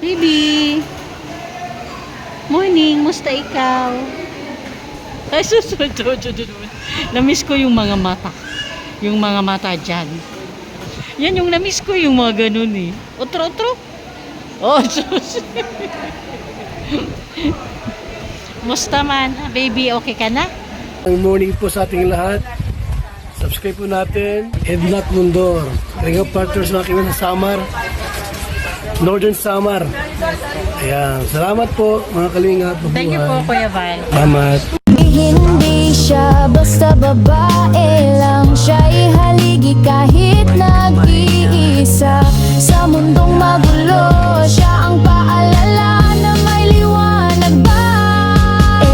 Baby! Morning! Musta ikaw? Ay, susunod. Namiss ko yung mga mata. Yung mga mata dyan. Yan yung namiss ko yung mga ganun eh. Otro. Oh, sus. Musta man? Baby, okay ka na? Good morning po sa ating lahat. Subscribe po natin. Ednat Mundor. Ring of Partners mga kaibigan sa Samar. Northern Samar. Ayan. Salamat po mga kalingap. Thank you po, Kuya Val. Salamat. Hindi siya basta babae lang, siya'y haligi kahit nag-iisa. Sa mundong magulo, siya ang paalala na may liwanag ba.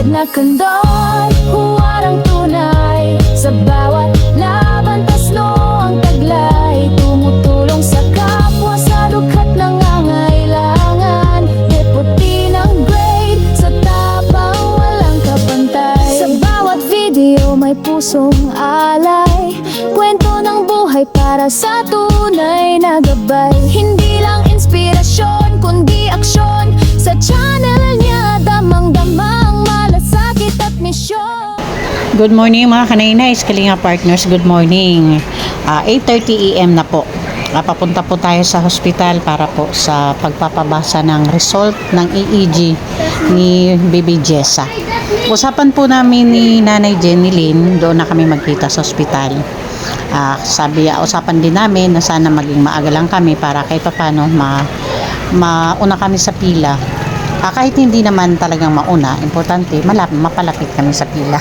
Edna Condon, huwarang tunay. Sa bawat laban, tasno ang taglay. Tumutulong sa kapwa sa dughat nangangailangan. Deputy ng grade, sa tapang walang kapantay. Sa bawat video may pusong alay. Kwento ng buhay para sa tunay na gabay. Hindi lang inspirasyon, kundi aksyon. Sa channel niya, damang-damang malasakit at misyon. Good morning mga kanainays, Kalinga Partners, good morning. 8:30 AM na po. Papunta po tayo sa hospital para po sa pagpapabasa ng result ng EEG ni Baby Jessa. Usapan po namin ni Nanay Jenny Lynn, doon na kami magkita sa hospital. Usapan din namin na sana maging maaga lang kami para kahit paano mauna kami sa pila. Kahit hindi naman talagang mauna, importante mapalapit kami sa pila.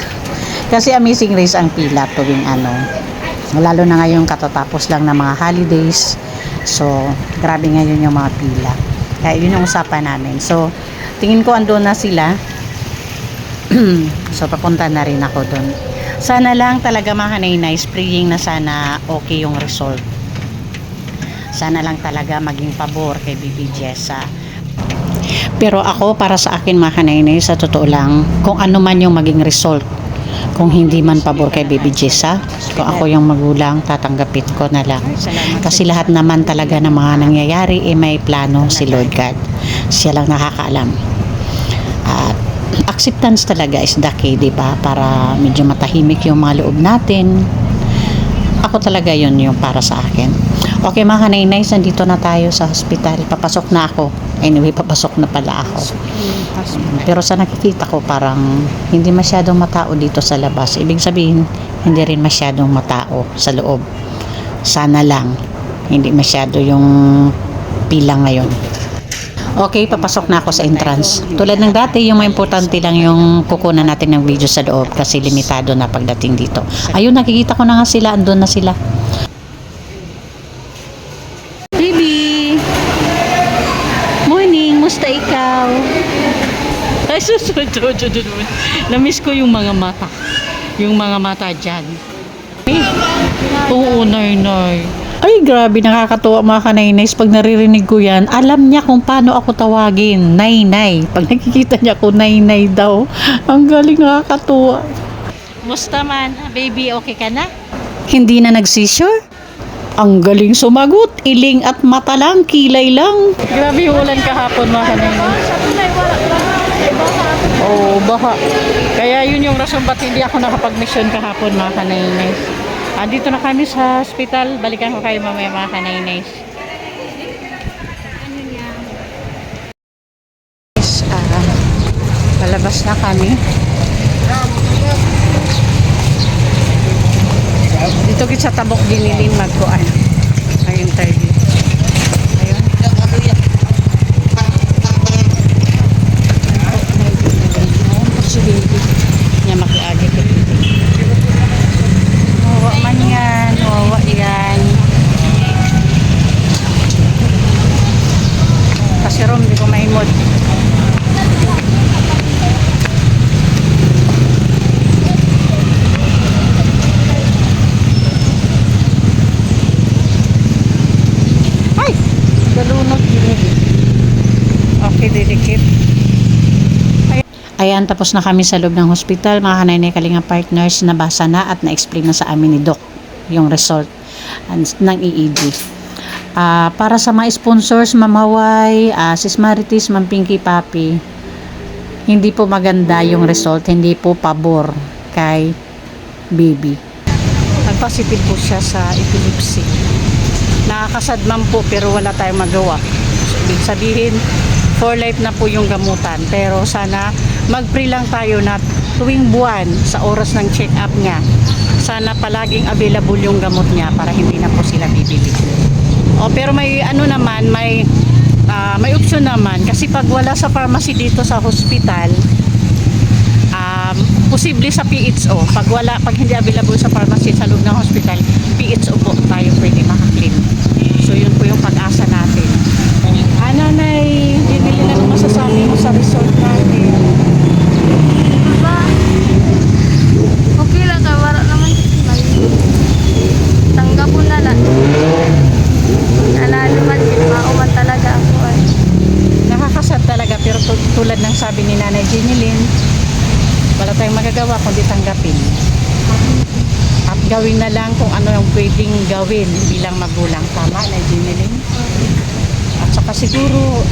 Kasi amazing race ang pila tuwing lalo na ngayon katatapos lang ng mga holidays. So, grabe ngayon yung mga pila. Kaya yun yung usapan namin. So, tingin ko andun na sila. So, papunta na rin ako doon. Sana lang talaga mga kanainay, praying na sana okay yung result. Sana lang talaga maging pabor kay Baby Jessa. Pero ako, para sa akin mga kanainay, sa totoo lang, kung ano man yung maging result, kung hindi man pabor kay Baby Jessa, kung ako yung magulang, tatanggapin ko na lang. Kasi lahat naman talaga ng mga nangyayari, may plano si Lord God. Siya lang nakakaalam. At acceptance talaga is the key, diba? Para medyo matahimik yung mga loob natin. Ako talaga yun yung para sa akin. Okay mga kanainay, nandito na tayo sa hospital. Papasok na ako. Anyway, papasok na pala ako. Pero sa nakikita ko, parang hindi masyadong matao dito sa labas. Ibig sabihin, hindi rin masyadong matao sa loob. Sana lang, hindi masyado yung pila ngayon. Okay, papasok na ako sa entrance. Tulad ng dati, yung mga importante lang yung kukunan natin ng video sa loob kasi limitado na pagdating dito. Ayun, nakikita ko na nga sila, andun na sila. Baby! Morning, musta ikaw? Ay, susunod. Namiss ko yung mga mata. Yung mga mata dyan. Oo, Noy. Ay, grabe, nakakatuwa mga kanainays. Pag naririnig ko yan, alam niya kung paano ako tawagin. Nay. Pag nakikita niya ko, nay daw. Ang galing, nakakatuwa. Musta man, baby, okay ka na? Hindi na nagsisure? Ang galing sumagot. Iling at mata lang, kilay lang. Grabe yung ulan kahapon mga kanainays. Oo, baha. Kaya yun yung rason ba't hindi ako nakapag-mission kahapon mga kanainays. Dito na kami sa hospital. Balikan ko kayo mamaya mga kanainays. Palabas na kami. Dito kita sa tabok dinilin magkuan. Ang interview. Ayun. Si baby. Niya makiagi ko. Wawa yan. Kasi rom, di ko mahimod. Ay! Dalunod yun. Okay, didikit. Ayan, tapos na kami sa loob ng hospital. Mga kanainay Kalinga Partners, nabasa na at na-explain na sa amin ni Doc yung result ng EEG. Para sa mga sponsors, Ma'am Hawaii, Sis Marites, Ma'am Pinky Papi, hindi po maganda yung result, hindi po pabor kay baby. Nag-positive po siya sa epilepsy. Nakakasadman po pero wala tayong magawa. So, ibig sabihin, for life na po yung gamutan. Pero sana mag-pray lang tayo na tuwing buwan sa oras ng check-up niya, sana palaging available yung gamot niya para hindi na po sila bibili. Pero may ano naman, may option naman kasi pag wala sa pharmacy dito sa hospital, posible sa PHO. Pag hindi available sa pharmacy sa loob ng hospital, PHO po tayo pwede makaklaim. So yun po yung pag-asa natin. Nanay, hindi nila ano masasabi mo sa result natin. Diba? Okay lang ka, wala naman may tanggap po na lang. Alalo man, mauman talaga ako ay. Nakakasad talaga pero tulad ng sabi ni Nanay Jeneline, wala tayong magagawa kundi tanggapin. At gawin na lang kung ano yung pwedeng gawin bilang magulang. Tama, Nanay Jeneline? At saka siguro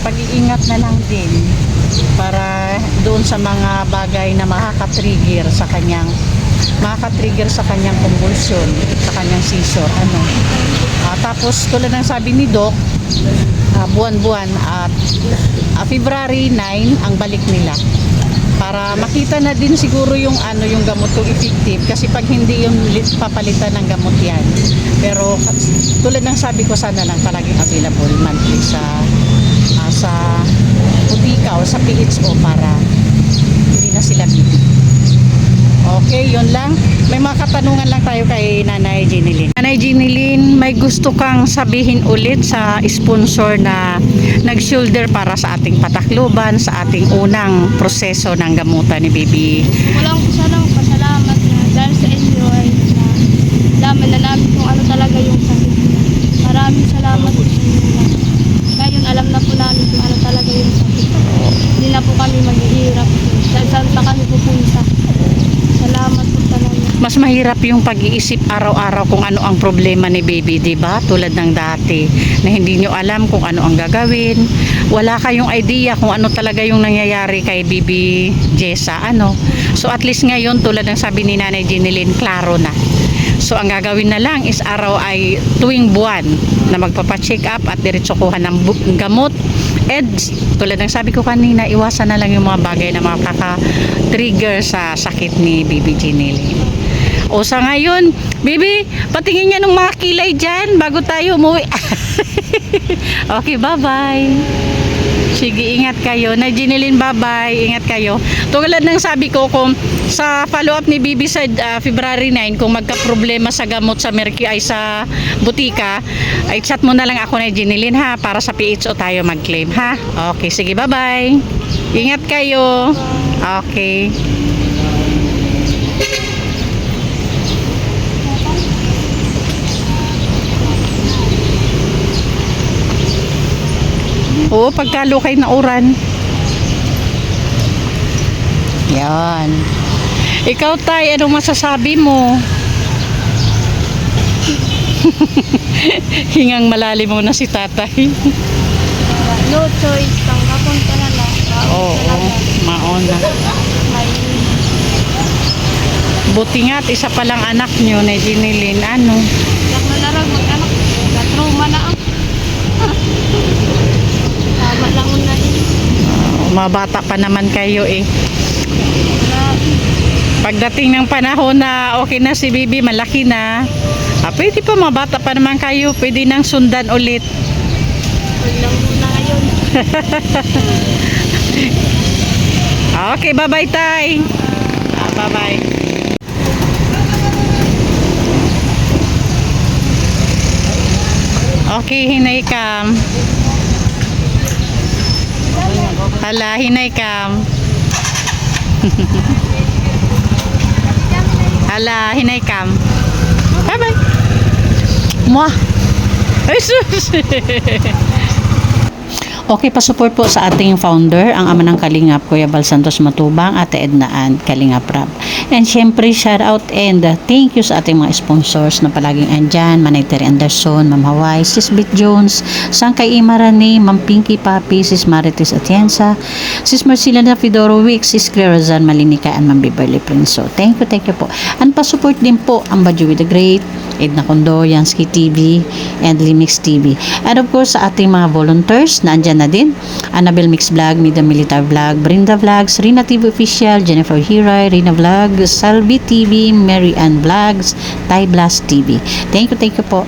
pag-iingat na lang din para doon sa mga bagay na makaka-trigger sa kanyang convulsion, sa kanyang seizure. Tapos tulad ng sabi ni Doc, buwan-buwan at February 9 ang balik nila para makita na din siguro yung yung gamot kung effective kasi pag hindi yung papalitan ng gamot yan. Pero tulad ng sabi ko, sana lang palaging available monthly sa butika o sa PHO para hindi na sila bibili. Okay, yun lang. May mga katanungan lang tayo kay Nanay Jeneline. Nanay Jeneline, may gusto kang sabihin ulit sa sponsor na nag-shoulder para sa ating patakluban, sa ating unang proseso ng gamutan ni baby? Walang pasalamat na dahil sa inyo ay namin na namin kung ano talaga yung sakit niya. Maraming salamat po sa inyo. Ngayon alam na po namin kung ano talaga yung sakit. Hindi na po kami maghihirap. Saan pa kami pupunta. Salamat po talaga. Mas mahirap yung pag-iisip araw-araw kung ano ang problema ni baby, di ba? Tulad ng dati na hindi nyo alam kung ano ang gagawin. Wala kayong idea kung ano talaga yung nangyayari kay baby Jessa, So at least ngayon, tulad ng sabi ni Nanay Jeneline, klaro na. So ang gagawin na lang is araw ay tuwing buwan na magpapa-check up at diretso kuha ng gamot. Tulad ng sabi ko kanina, iwasan na lang yung mga bagay na makaka-trigger sa sakit ni baby Jeneline. O sa ngayon, baby, patingin niya ng mga kilay dyan bago tayo umuwi. Okay, bye-bye. Sige, ingat kayo. Na Jeneline, bye-bye. Ingat kayo. Tulad ng sabi ko, kung sa follow-up ni Bibi sa February 9, kung magka-problema sa gamot sa ay sa butika, ay chat mo na lang ako na Jeneline, ha, para sa PHO tayo mag-claim, ha. Okay, sige, bye-bye. Ingat kayo. Okay. Oo, pagkalukay na uran. Yan. Ikaw, Tay, anong masasabi mo? Hingang malalim mo na si Tatay. No choice. Tanggapon ka na lang. Oo, maona. Buti nga't isa palang anak nyo na Jeneline, Yak na larag mag-anak. Na-trauma na ako. Tama lang una mabata pa naman kayo eh. Pagdating ng panahon na okay na si Bibi, malaki na, pwede pa, mabata pa naman kayo, pwede nang sundan ulit. Huwag lang muna ngayon. Okay, bye-bye, Tay. Bye-bye. Okay, hinay kam. Hala, hinay kam. Hala, hinay kam. Bye-bye. Mwah. Ay, sus. Okay, pa-support po sa ating founder, ang ama ng Kalingap, Kuya Bal Santos Matubang, Ate Edna Ann Kalingap Rab. And syempre, shout out and thank you sa ating mga sponsors na palaging andyan. Manay Terry Anderson, Ma'am Hawaii, Sis Bit Jones, Sangkay Imarani, Ma'am Pinky Papi, Sis Marites Atienza, Sis Marcelina Fedorovic, Sis Clara Zan Malinica, and Ma'am Beverly Prinso. Thank you po. And pa-support din po ang Badyo with the Great, Edna Condo, Yansky TV, and Limix TV. And of course, sa ating mga volunteers, nandyan na din, Annabelle Mix Vlog, Mida Militar Vlog, Brinda Vlogs, Rina TV Official, Jennifer Hiray, Rina Vlog, Salvi TV, Mary Ann Vlogs, Thai Blast TV. Thank you po.